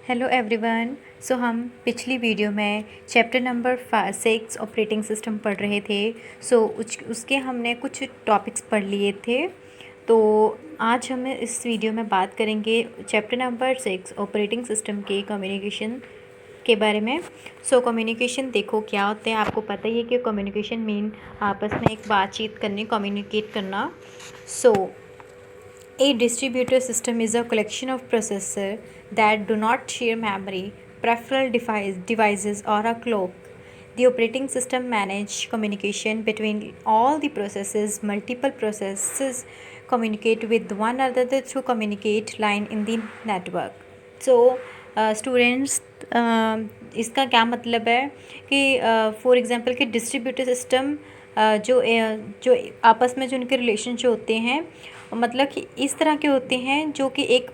Hello everyone. सो हम पिछली video में चैप्टर नंबर 6 ऑपरेटिंग सिस्टम पढ़ रहे थे। उसके हमने कुछ टॉपिक्स पढ़ लिए थे। तो आज हम इस वीडियो में बात करेंगे चैप्टर नंबर 6 ऑपरेटिंग सिस्टम के कम्युनिकेशन के बारे में। कम्युनिकेशन देखो क्या होता है, आपको पता ही है कि कम्युनिकेशन मीन आपस में एक बातचीत करने, कम्युनिकेट करना। A distributed system is a collection of processors that do not share memory, peripheral devices, or a clock. The operating system manages communication between all the processes. Multiple processes communicate with one another through communicate line in the network. Students, इसका क्या मतलब है कि for example कि distributed system जो आपस में जो उनके रिलेशन जो होते हैं, मतलब कि इस तरह के होते हैं जो कि एक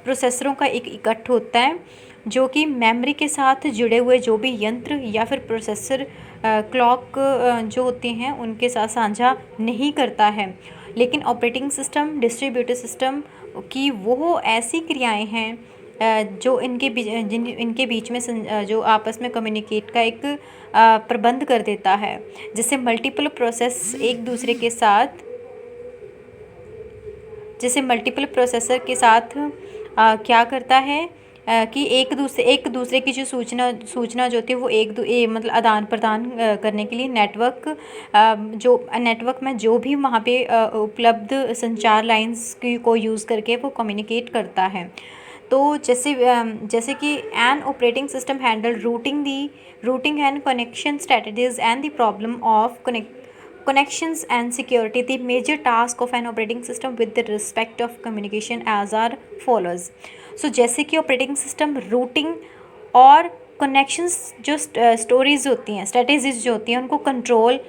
प्रोसेसरों का एक इकट्ठ होता है जो कि मेमोरी के साथ जुड़े हुए जो भी यंत्र या फिर प्रोसेसर क्लॉक जो होते हैं उनके साथ साझा नहीं करता है। लेकिन ऑपरेटिंग सिस्टम डिस्ट्रीब्यूटेड सिस्टम की वो ऐसी क्रियाएं हैं जो इनके बीच में जो आपस में कम्युनिकेट का एक प्रबंध कर देता है, जिससे मल्टीपल प्रोसेस एक दूसरे के साथ जैसे मल्टीपल प्रोसेसर के साथ क्या करता है कि एक दूसरे की जो सूचना जो होती है वो मतलब आदान प्रदान करने के लिए नेटवर्क में जो भी वहाँ पे उपलब्ध संचार लाइंस को यूज़ करके वो कम्युनिकेट करता है। तो जैसे कि N operating system handle routing and connection strategies and the problem of connections and security. The major task of an operating system with the respect of communication as are follows. जैसे कि operating system routing और connections जो stories होती हैं, strategies जो होती हैं, उनको कंट्रोल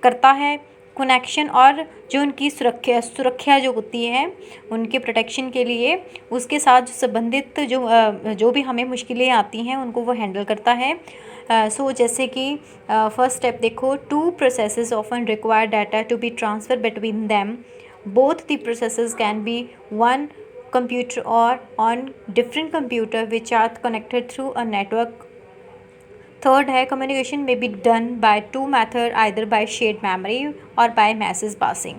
करता है। कनेक्शन और जो उनकी सुरक्षा जो होती है उनके प्रोटेक्शन के लिए, उसके साथ संबंधित जो भी हमें मुश्किलें आती हैं उनको वो हैंडल करता है। जैसे कि फर्स्ट स्टेप देखो, two processes often require data to be transfer between them. Both the processes can be one computer or on different computer which are connected through a network. Third है, communication में be done by two method, either by shared memory और bye message passing.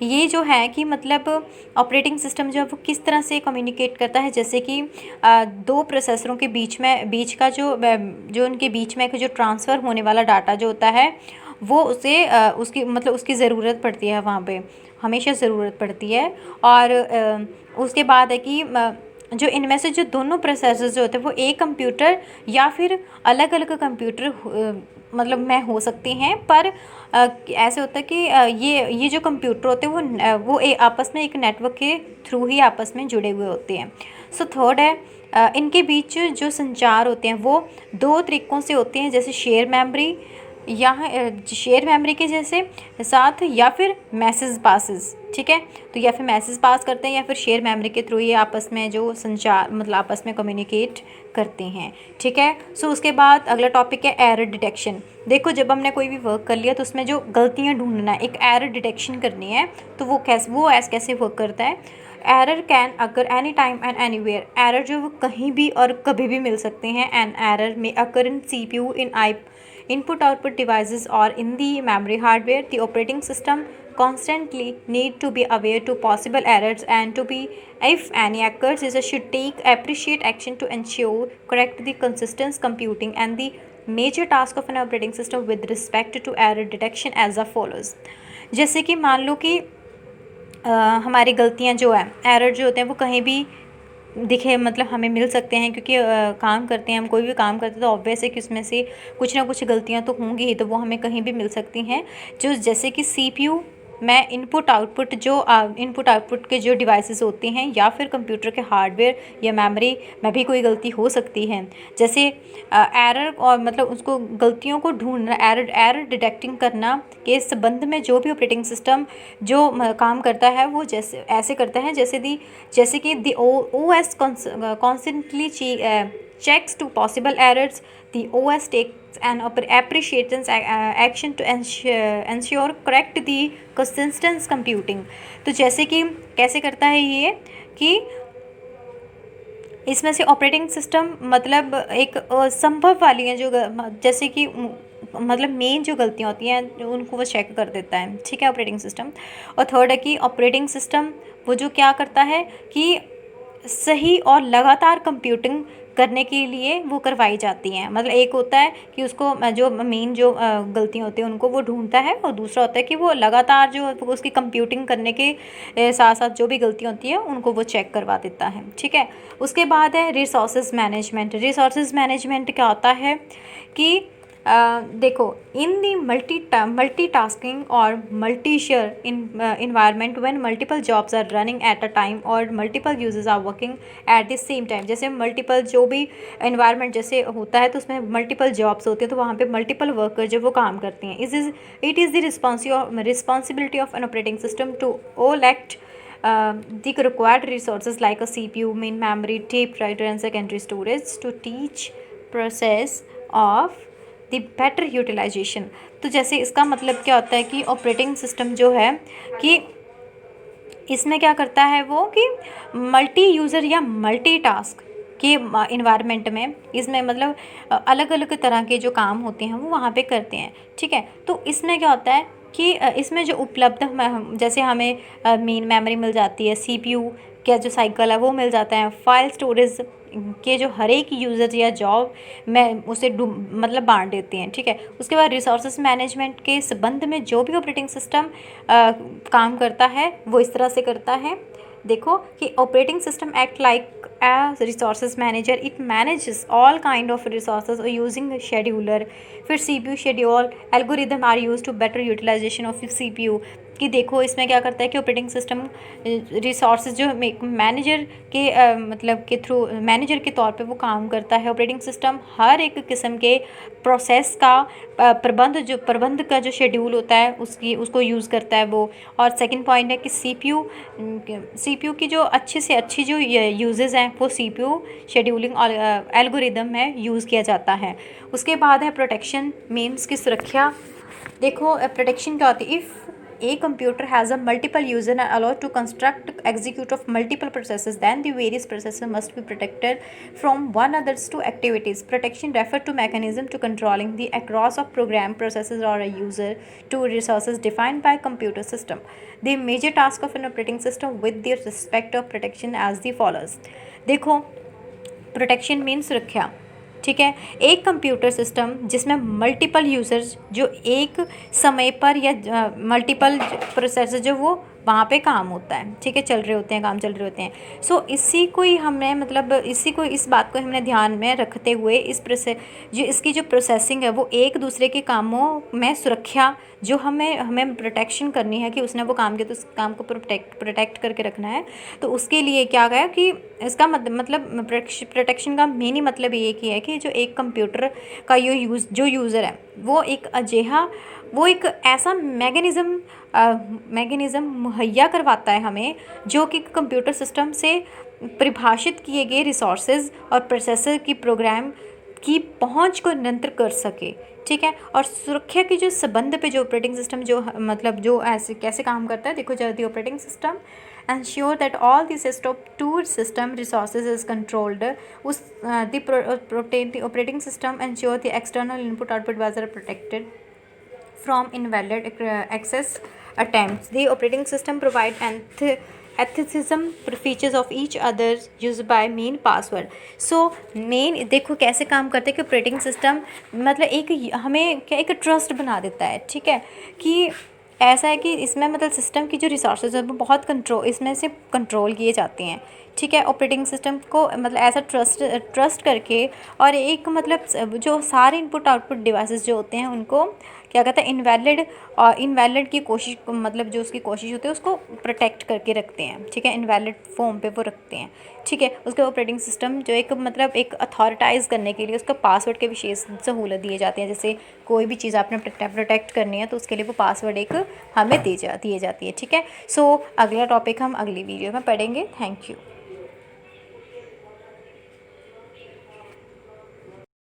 ये जो है कि मतलब operating system जो है वो किस तरह से कम्युनिकेट करता है, जैसे कि दो प्रोसेसरों के बीच का जो उनके बीच में जो ट्रांसफ़र होने वाला डाटा जो होता है वो उसकी ज़रूरत पड़ती है, वहाँ पे हमेशा ज़रूरत पड़ती है। और उसके बाद है कि जो इनमें से जो दोनों प्रोसेसर्स जो होते हैं वो एक कंप्यूटर या फिर अलग अलग कंप्यूटर मतलब में हो सकते हैं, पर ऐसे होता है कि ये जो कंप्यूटर होते हैं वो आपस में एक नेटवर्क के थ्रू ही आपस में जुड़े हुए होते हैं। थर्ड है, इनके बीच जो संचार होते हैं वो दो तरीक़ों से होते हैं, जैसे शेयर मेमोरी के जैसे साथ या फिर मैसेज पासेस। ठीक है, तो या फिर मैसेज पास करते हैं या फिर शेयर मेमोरी के थ्रू ये आपस में जो संचार मतलब आपस में कम्युनिकेट करते हैं। ठीक है, उसके बाद अगला टॉपिक है एरर डिटेक्शन। देखो, जब हमने कोई भी वर्क कर लिया तो उसमें जो गलतियाँ ढूंढना है, एक एरर डिटेक्शन करनी है, तो वो कैसे वर्क करता है। Error can occur any time and anywhere. Error जो वो कहीं भी और कभी भी मिल सकते हैं। एंड एरर में अकर इन CPU, in input-output devices or in the memory hardware. The operating system constantly need to be aware to possible errors and to be, if any occurs, it should take appropriate action to ensure correct the consistent computing. And the major task of an operating system with respect to error detection as follows. जैसे कि मान लो कि हमारी गलतियाँ जो है, error जो होते हैं वो कहीं भी दिखे, मतलब हमें मिल सकते हैं, क्योंकि काम करते हैं, हम कोई भी काम करते हैं तो ऑब्वियस है कि उसमें से कुछ ना कुछ गलतियां तो होंगी ही, तो वो हमें कहीं भी मिल सकती हैं। जैसे कि CPU में इनपुट आउटपुट के जो डिवाइसेस होते हैं या फिर कंप्यूटर के हार्डवेयर या मेमोरी में भी कोई गलती हो सकती है। जैसे एरर और मतलब उसको गलतियों को ढूंढना, एरर डिटेक्टिंग करना के संबंध में जो भी ऑपरेटिंग सिस्टम जो काम करता है वो ऐसे करता है, जैसे कि दी OS constantly checks to possible errors. The OS takes an appreciations action to ensure correct the consistent computing. तो जैसे कि कैसे करता है ये कि इसमें से ऑपरेटिंग सिस्टम मतलब एक संभव वाली हैं जो जैसे कि मतलब मेन जो गलतियाँ होती हैं उनको वो चेक कर देता है, ठीक है, ऑपरेटिंग सिस्टम। और थर्ड है कि ऑपरेटिंग सिस्टम वो जो क्या करता है कि सही और लगातार कंप्यूटिंग करने के लिए वो करवाई जाती हैं। मतलब एक होता है कि उसको जो मेन जो गलतियाँ होती हैं उनको वो ढूंढता है, और दूसरा होता है कि वो लगातार जो उसकी कंप्यूटिंग करने के साथ साथ जो भी गलतियाँ होती हैं उनको वो चेक करवा देता है, ठीक है। उसके बाद है रिसोर्सेज मैनेजमेंट। रिसोर्सेज मैनेजमेंट क्या होता है कि देखो, इन दी मल्टीटास्किंग और multi share environment when multiple jobs are running at a time और multiple users are working at the same time. जैसे मल्टीपल जो भी इन्वायरमेंट जैसे होता है तो उसमें मल्टीपल जॉब्स होती है, तो वहाँ पे मल्टीपल वर्कर जो वो काम करते हैं। It is the responsibility of an operating system to allocate the required resources like a CPU, main memory, tape writer and secondary storage to teach process of the better utilization। तो जैसे इसका मतलब क्या होता है कि operating system जो है कि इसमें क्या करता है वो कि मल्टी यूज़र या मल्टी टास्क के इन्वायरमेंट में इसमें मतलब अलग अलग तरह के जो काम होते हैं वो वहाँ पे करते हैं, ठीक है। तो इसमें क्या होता है कि इसमें जो उपलब्ध जैसे हमें मेन मेमोरी मिल जाती है, सीपीयू का जो साइकिल है वो मिल जाता है, फाइल स्टोरेज के जो हर एक यूज़र या जॉब में उसे मतलब बांट देती हैं, ठीक है। उसके बाद रिसोर्सेज मैनेजमेंट के संबंध में जो भी ऑपरेटिंग सिस्टम काम करता है वो इस तरह से करता है। देखो कि operating system act like as resources manager, it manages all kind of resources using scheduler. फिर CPU schedule algorithm are use to better utilisation of CPU. कि देखो इसमें क्या करता है कि ऑपरेटिंग सिस्टम रिसोर्सेज जो मैनेजर के मतलब के थ्रू मैनेजर के तौर पे वो काम करता है। ऑपरेटिंग सिस्टम हर एक किस्म के प्रोसेस का प्रबंध का जो शेड्यूल होता है उसको यूज़ करता है वो। और सेकंड पॉइंट है कि सीपीयू की जो अच्छी से अच्छी जो यूजेस हैं वो सीपीयू शेड्यूलिंग और एल्गोरिदम में यूज़ किया जाता है। उसके बाद है प्रोटेक्शन मीन्स की सुरक्षा। देखो प्रोटेक्शन क्या होती है, if a computer has a multiple user and allowed to construct execute of multiple processes, then the various processes must be protected from one another's two activities. Protection refer to mechanism to controlling the across of program processes or a user to resources defined by computer system. The major task of an operating system with the respect of protection as the follows। देखो protection mean सुरक्षा, ठीक है। एक computer system जिसमें multiple users जो एक समय पर या मल्टीपल प्रोसेसर जो वो वहाँ पे काम होता है, ठीक है, चल रहे होते हैं, काम चल रहे होते हैं। सो इसी को ही हमने मतलब इस बात को हमने ध्यान में रखते हुए इसकी जो प्रोसेसिंग है वो एक दूसरे के कामों में सुरक्षा जो हमें प्रोटेक्शन करनी है कि उसने वो काम किया तो उस काम को प्रोटेक्ट करके रखना है। तो उसके लिए क्या गया कि इसका मतलब प्रोटेक्शन का मेन ही मतलब ये कि है कि जो एक कंप्यूटर का जो यूज़र है वो एक ऐसा मैकेनिज़्म मुहैया करवाता है हमें जो कि कंप्यूटर सिस्टम से परिभाषित किए गए रिसोर्सेज और प्रोसेसर की प्रोग्राम की पहुंच को नियंत्रित कर सके, ठीक है। और सुरक्षा की जो संबंध पे जो ऑपरेटिंग सिस्टम जो मतलब जो ऐसे कैसे काम करता है, देखो जल्दी operating system ensure that all the system resources is controlled। the operating system ensure the external input output was protected from invalid access attempts। The operating system provide ethicism features of each other used by main password। so main देखो कैसे काम करते हैं कि operating system मतलब हमें क्या एक ट्रस्ट बना देता है, ठीक है। कि ऐसा है कि इसमें मतलब सिस्टम की जो रिसोर्सेज है वो बहुत इसमें से कंट्रोल किए जाते हैं, ठीक है। ऑपरेटिंग सिस्टम को मतलब ऐसा ट्रस्ट करके और एक मतलब जो सारे इनपुट आउटपुट डिवाइसेस जो होते हैं उनको क्या कहता है इनवैलिड की कोशिश मतलब जो उसकी कोशिश होती है उसको प्रोटेक्ट करके रखते हैं, ठीक है। इनवैलिड फॉर्म पे वो रखते हैं, ठीक है। उसके ऑपरेटिंग सिस्टम जो एक अथॉरिटाइज़ करने के लिए उसका पासवर्ड के विशेष सहूलत दिए जाते हैं। जैसे कोई भी चीज़ आपने प्रोटेक्ट करनी है तो उसके लिए वो पासवर्ड एक हमें दिए जाती है, ठीक है। सो अगला टॉपिक हम अगली वीडियो में पढ़ेंगे। Thank you.